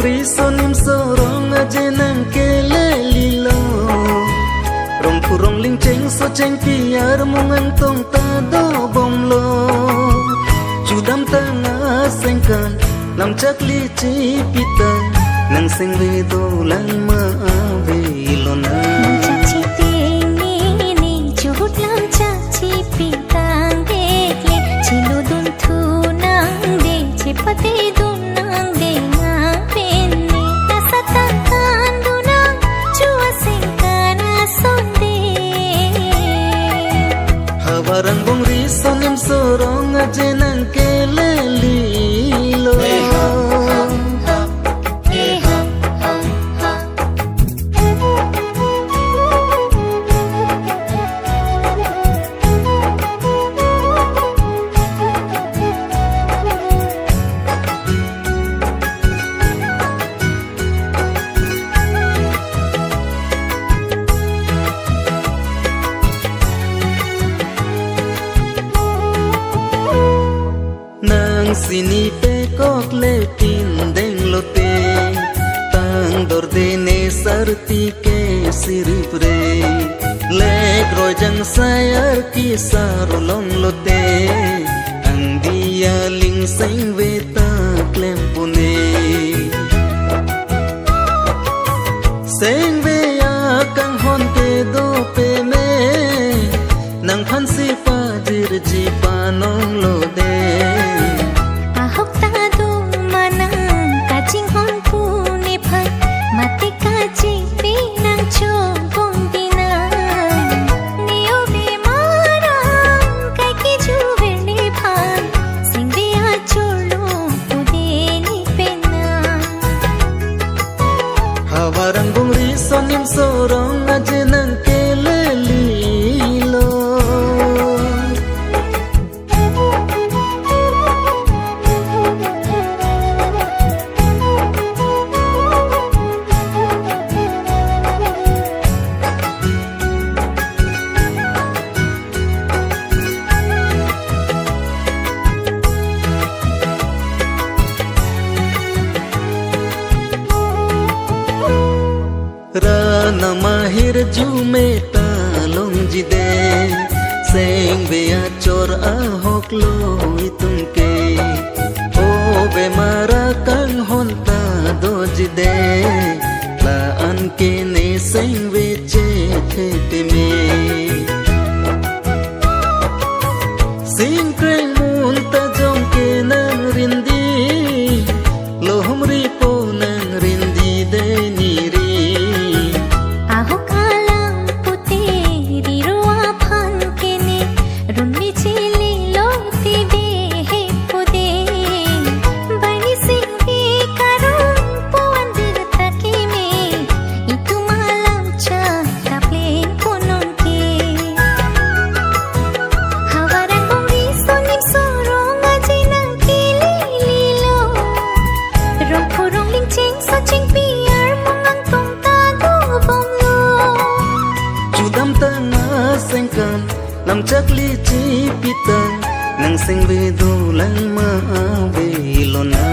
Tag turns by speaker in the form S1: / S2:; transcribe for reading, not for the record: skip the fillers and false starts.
S1: ri sonim sorong aje nang kele lilo rong purong ling cheng so cheng piar mungang tong ta do bom lo chudam ta nga sengkan lam chak li chi pita nang seng ve do lang ma ve lo na
S2: chak chi ting ni chut lam chak chi pitang dek le chilu dun thu nang de chi pati dun nang de nga pen ne ta sata kan du nang chua sing kana son de
S1: hawarang bong ri sonim sorong aje nang kele lilo sini pe kok le tin deng lo te tang dor de ne sarti ke siripre le roi jang sayar ki saro long lo te ang dia ling sing ve ta klem pune sing ve ya kang hon te do pe me nang phan si pa jir ji pa nong lo de hawarang bong ri sonim sorong aje nang kele lilo rana mahir jume ta long jide seng ve achor a hok lo itum ke o be mara kang hon ta do jide la an ke ne seng ve che the te me sing kreng mun ta jong ke nang rindi lo humri po nang rindi de ni lam chak li chi pitang nang sing ve do lang ma ve lo na